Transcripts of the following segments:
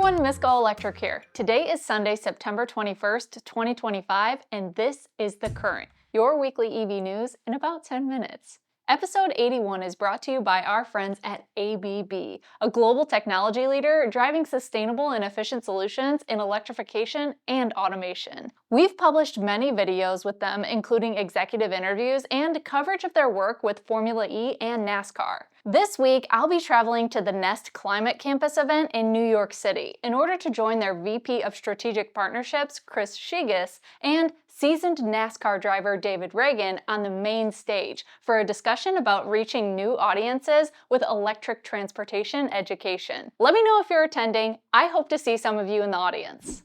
everyone, Miss GoElectric here. Today is Sunday, September 21st, 2025, and this is The Current, your weekly EV news in about 10 minutes. Episode 81 is brought to you by our friends at ABB, a global technology leader driving sustainable and efficient solutions in electrification and automation. We've published many videos with them, including executive interviews and coverage of their work with Formula E and NASCAR. This week, I'll be traveling to the Nest Climate Campus event in New York City in order to join their VP of Strategic Partnerships, Chris Shigas, and seasoned NASCAR driver David Ragan on the main stage for a discussion about reaching new audiences with electric transportation education. Let me know if you're attending. I hope to see some of you in the audience.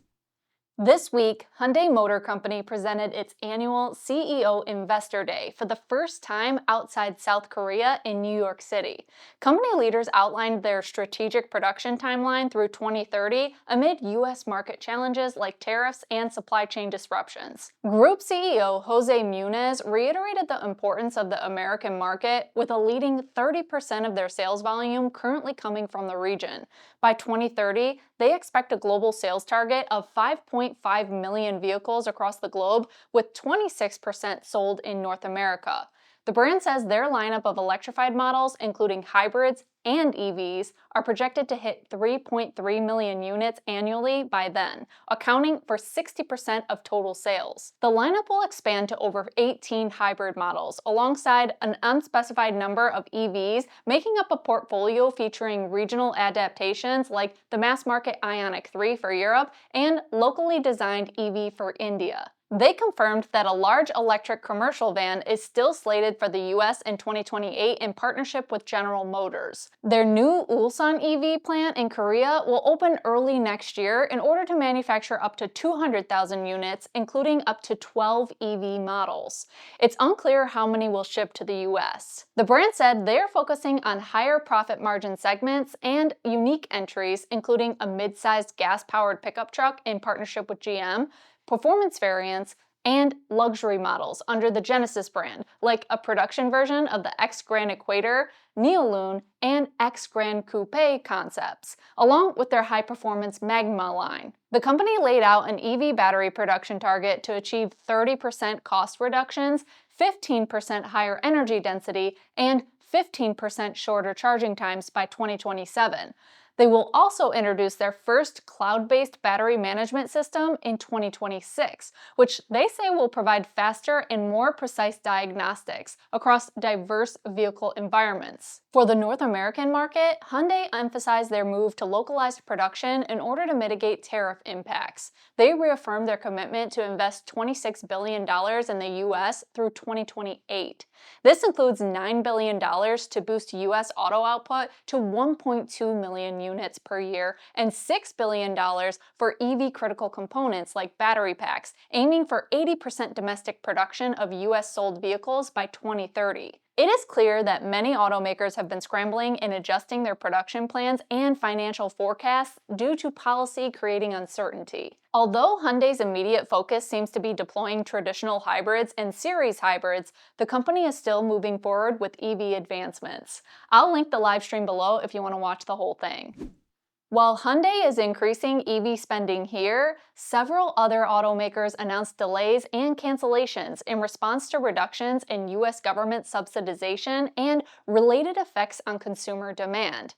This week, Hyundai Motor Company presented its annual CEO Investor Day for the first time outside South Korea in New York City. Company leaders outlined their strategic production timeline through 2030 amid U.S. market challenges like tariffs and supply chain disruptions. Group CEO Jose Muniz reiterated the importance of the American market, with a leading 30% of their sales volume currently coming from the region. By 2030, they expect a global sales target of 5.5 million vehicles across the globe, with 26% sold in North America. The brand says their lineup of electrified models, including hybrids and EVs, are projected to hit 3.3 million units annually by then, accounting for 60% of total sales. The lineup will expand to over 18 hybrid models, alongside an unspecified number of EVs, making up a portfolio featuring regional adaptations like the mass-market Ioniq 3 for Europe and locally designed EV for India. They confirmed that a large electric commercial van is still slated for the US in 2028 in partnership with General Motors. Their new Ulsan EV plant in Korea will open early next year in order to manufacture up to 200,000 units, including up to 12 EV models. It's unclear how many will ship to the US. The brand said they are focusing on higher profit margin segments and unique entries, including a mid-sized gas-powered pickup truck in partnership with GM, performance variants, and luxury models under the Genesis brand, like a production version of the X Grand Equator, Neoloon, and X Grand Coupe concepts, along with their high-performance Magma line. The company laid out an EV battery production target to achieve 30% cost reductions, 15% higher energy density, and 15% shorter charging times by 2027. They will also introduce their first cloud-based battery management system in 2026, which they say will provide faster and more precise diagnostics across diverse vehicle environments. For the North American market, Hyundai emphasized their move to localized production in order to mitigate tariff impacts. They reaffirmed their commitment to invest $26 billion in the U.S. through 2028. This includes $9 billion to boost U.S. auto output to 1.2 million units per year and $6 billion for EV critical components like battery packs, aiming for 80% domestic production of U.S. sold vehicles by 2030. It is clear that many automakers have been scrambling in adjusting their production plans and financial forecasts due to policy creating uncertainty. Although Hyundai's immediate focus seems to be deploying traditional hybrids and series hybrids, the company is still moving forward with EV advancements. I'll link the live stream below if you want to watch the whole thing. While Hyundai is increasing EV spending here, several other automakers announced delays and cancellations in response to reductions in U.S. government subsidization and related effects on consumer demand.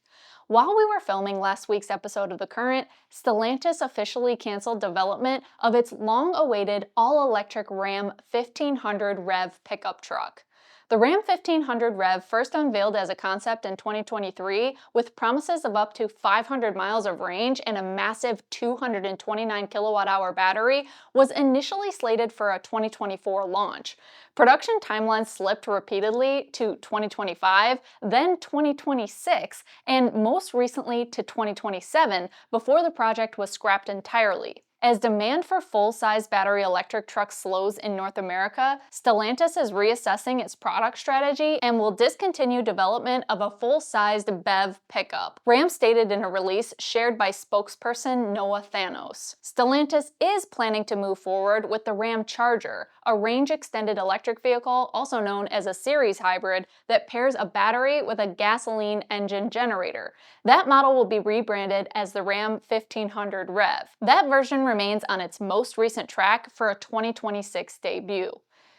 While we were filming last week's episode of The Current, Stellantis officially canceled development of its long-awaited all-electric Ram 1500 REV pickup truck. The Ram 1500 REV, first unveiled as a concept in 2023 with promises of up to 500 miles of range and a massive 229 kilowatt-hour battery, was initially slated for a 2024 launch. Production timelines slipped repeatedly to 2025, then 2026, and most recently to 2027 before the project was scrapped entirely. As demand for full-size battery electric trucks slows in North America, Stellantis is reassessing its product strategy and will discontinue development of a full-sized BEV pickup, Ram stated in a release shared by spokesperson Noah Thanos. Stellantis is planning to move forward with the Ram Charger, a range-extended electric vehicle also known as a series hybrid that pairs a battery with a gasoline engine generator. That model will be rebranded as the Ram 1500 REV. That version remains on its most recent track for a 2026 debut.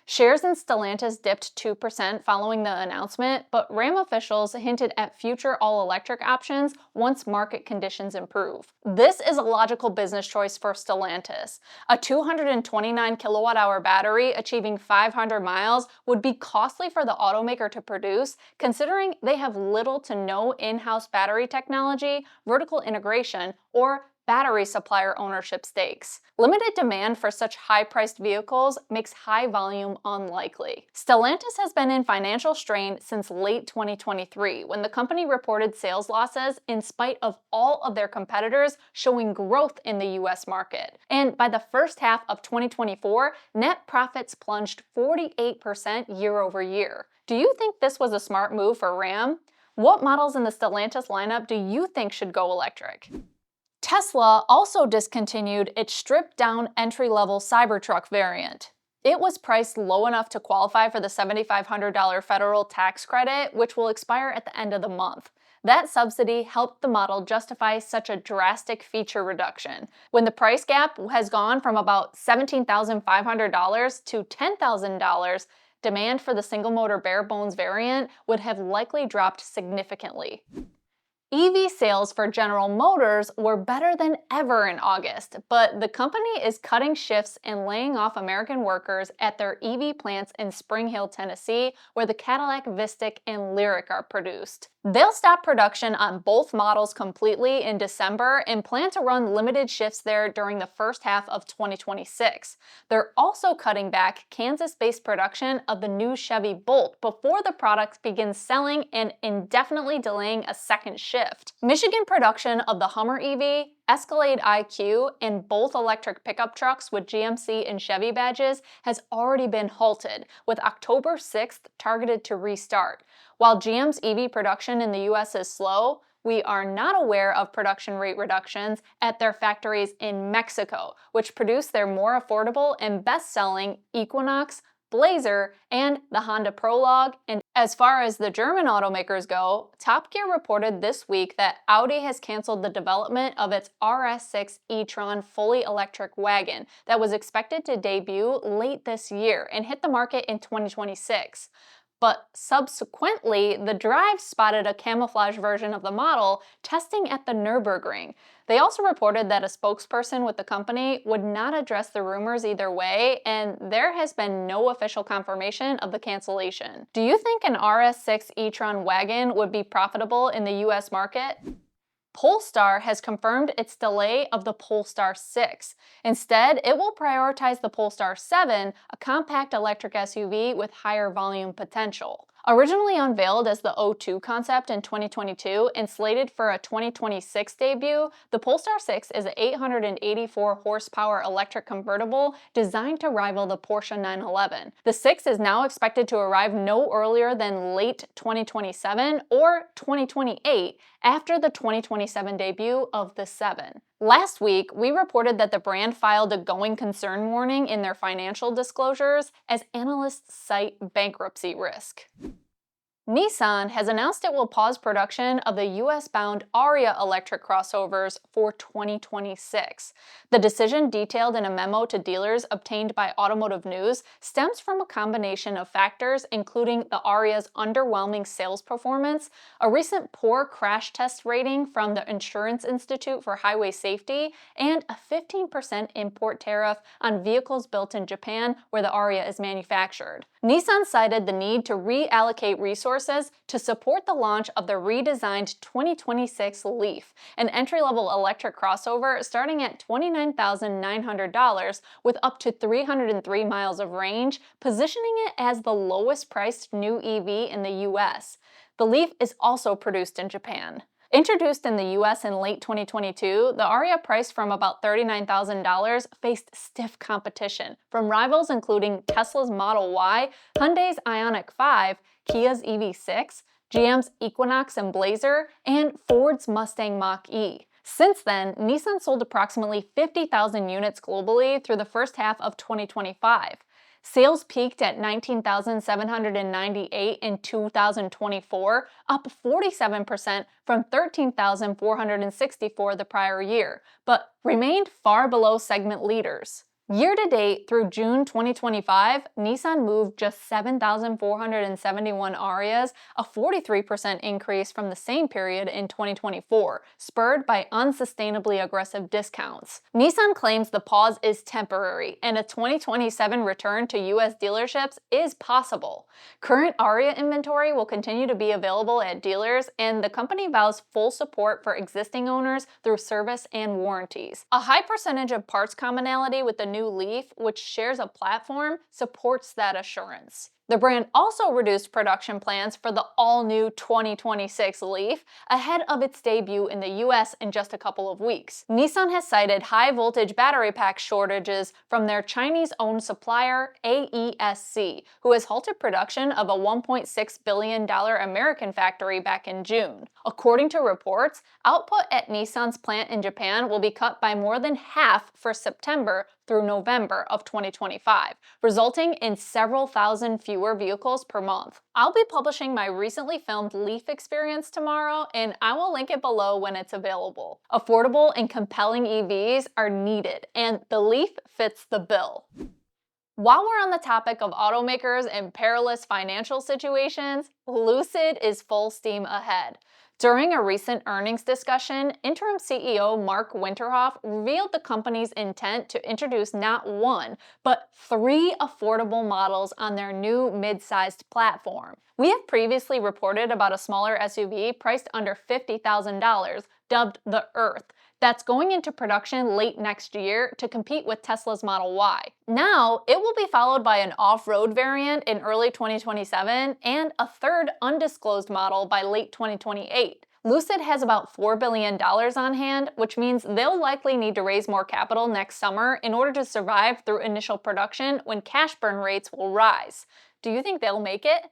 Shares in Stellantis dipped 2% following the announcement, but Ram officials hinted at future all-electric options once market conditions improve. This is a logical business choice for Stellantis. A 229 kilowatt-hour battery achieving 500 miles would be costly for the automaker to produce, considering they have little to no in-house battery technology, vertical integration, or battery supplier ownership stakes. Limited demand for such high-priced vehicles makes high volume unlikely. Stellantis has been in financial strain since late 2023, when the company reported sales losses in spite of all of their competitors showing growth in the US market. And by the first half of 2024, net profits plunged 48% year over year. Do you think this was a smart move for Ram? What models in the Stellantis lineup do you think should go electric? Tesla also discontinued its stripped-down entry-level Cybertruck variant. It was priced low enough to qualify for the $7,500 federal tax credit, which will expire at the end of the month. That subsidy helped the model justify such a drastic feature reduction. When the price gap has gone from about $17,500 to $10,000, demand for the single-motor bare-bones variant would have likely dropped significantly. EV sales for General Motors were better than ever in August, but the company is cutting shifts and laying off American workers at their EV plants in Spring Hill, Tennessee, where the Cadillac Vistic and Lyriq are produced. They'll stop production on both models completely in December and plan to run limited shifts there during the first half of 2026. They're also cutting back Kansas-based production of the new Chevy Bolt before the product begins selling and indefinitely delaying a second shift. Michigan production of the Hummer EV, Escalade IQ, and both electric pickup trucks with GMC and Chevy badges has already been halted, with October 6th targeted to restart. While GM's EV production in the US is slow, we are not aware of production rate reductions at their factories in Mexico, which produce their more affordable and best-selling Equinox, Blazer, and the Honda Prologue. And as far as the German automakers go, Top Gear reported this week that Audi has canceled the development of its RS6 e-tron fully electric wagon that was expected to debut late this year and hit the market in 2026. But subsequently, the Drive spotted a camouflage version of the model testing at the Nürburgring. They also reported that a spokesperson with the company would not address the rumors either way, and there has been no official confirmation of the cancellation. Do you think an RS6 e-tron wagon would be profitable in the US market? Polestar has confirmed its delay of the Polestar 6. Instead, it will prioritize the Polestar 7, a compact electric SUV with higher volume potential. Originally unveiled as the O2 concept in 2022 and slated for a 2026 debut, the Polestar 6 is an 884 horsepower electric convertible designed to rival the Porsche 911. The 6 is now expected to arrive no earlier than late 2027 or 2028, after the 2027 debut of the 7. Last week, we reported that the brand filed a going concern warning in their financial disclosures as analysts cite bankruptcy risk. Nissan has announced it will pause production of the US-bound Ariya electric crossovers for 2026. The decision, detailed in a memo to dealers obtained by Automotive News, stems from a combination of factors including the Ariya's underwhelming sales performance, a recent poor crash test rating from the Insurance Institute for Highway Safety, and a 15% import tariff on vehicles built in Japan where the Ariya is manufactured. Nissan cited the need to reallocate resources to support the launch of the redesigned 2026 Leaf, an entry-level electric crossover starting at $29,900 with up to 303 miles of range, positioning it as the lowest priced new EV in the US. The Leaf is also produced in Japan. Introduced in the US in late 2022, the Ariya, priced from about $39,000, faced stiff competition from rivals including Tesla's Model Y, Hyundai's Ioniq 5, Kia's EV6, GM's Equinox and Blazer, and Ford's Mustang Mach-E. Since then, Nissan sold approximately 50,000 units globally through the first half of 2025. Sales peaked at 19,798 in 2024, up 47% from 13,464 the prior year, but remained far below segment leaders. Year-to-date through June 2025, Nissan moved just 7,471 Arias, a 43% increase from the same period in 2024, spurred by unsustainably aggressive discounts. Nissan claims the pause is temporary, and a 2027 return to US dealerships is possible. Current Ariya inventory will continue to be available at dealers, and the company vows full support for existing owners through service and warranties. A high percentage of parts commonality with the new Leaf, which shares a platform, supports that assurance. The brand also reduced production plans for the all-new 2026 Leaf ahead of its debut in the US in just a couple of weeks. Nissan has cited high-voltage battery pack shortages from their Chinese-owned supplier AESC, who has halted production of a $1.6 billion American factory back in June. According to reports, output at Nissan's plant in Japan will be cut by more than half for September through November of 2025, resulting in several thousand fewer vehicles per month. I'll be publishing my recently filmed Leaf experience tomorrow, and I will link it below when it's available. Affordable and compelling EVs are needed, and the Leaf fits the bill. While we're on the topic of automakers and perilous financial situations, Lucid is full steam ahead. During a recent earnings discussion, interim CEO Mark Winterhoff revealed the company's intent to introduce not one, but 3 affordable models on their new mid-sized platform. We have previously reported about a smaller SUV priced under $50,000, dubbed the Earth, that's going into production late next year to compete with Tesla's Model Y. Now, it will be followed by an off-road variant in early 2027 and a third undisclosed model by late 2028. Lucid has about $4 billion on hand, which means they'll likely need to raise more capital next summer in order to survive through initial production when cash burn rates will rise. Do you think they'll make it?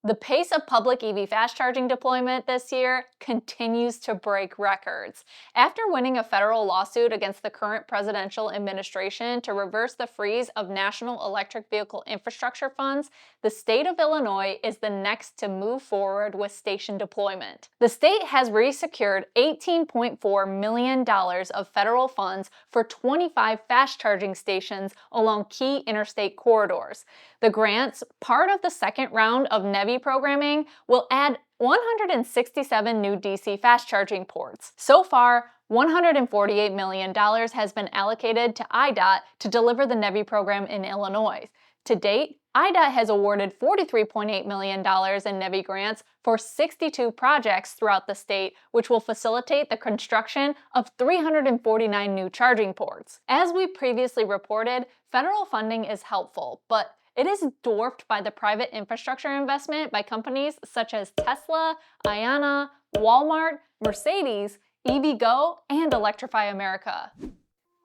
The pace of public EV fast charging deployment this year continues to break records. After winning a federal lawsuit against the current presidential administration to reverse the freeze of national electric vehicle infrastructure funds, the state of Illinois is the next to move forward with station deployment. The state has resecured $18.4 million of federal funds for 25 fast charging stations along key interstate corridors. The grants, part of the second round of NEVI programming, will add 167 new DC fast charging ports. So far, $148 million has been allocated to IDOT to deliver the NEVI program in Illinois. To date, IDOT has awarded $43.8 million in NEVI grants for 62 projects throughout the state, which will facilitate the construction of 349 new charging ports. As we previously reported, federal funding is helpful, but it is dwarfed by the private infrastructure investment by companies such as Tesla, Ayana, Walmart, Mercedes, EVgo, and Electrify America.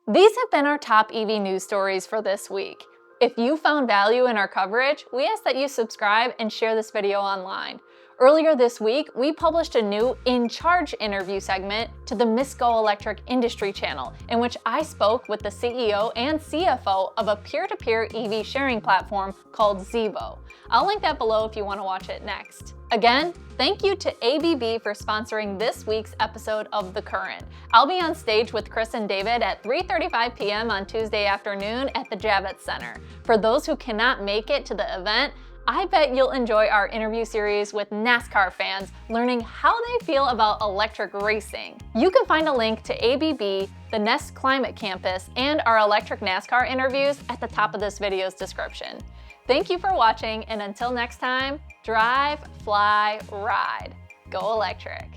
These have been our top EV news stories for this week. If you found value in our coverage, we ask that you subscribe and share this video online. Earlier this week, we published a new In Charge interview segment to the Miss GoElectric industry channel, in which I spoke with the CEO and CFO of a peer-to-peer EV sharing platform called Zevo. I'll link that below if you want to watch it next. Again, thank you to ABB for sponsoring this week's episode of The Current. I'll be on stage with Chris and David at 3:35 p.m. on Tuesday afternoon at the Javits Center. For those who cannot make it to the event, I bet you'll enjoy our interview series with NASCAR fans, learning how they feel about electric racing. You can find a link to ABB, the Nest Climate Campus, and our electric NASCAR interviews at the top of this video's description. Thank you for watching, and until next time, drive, fly, ride. Go electric.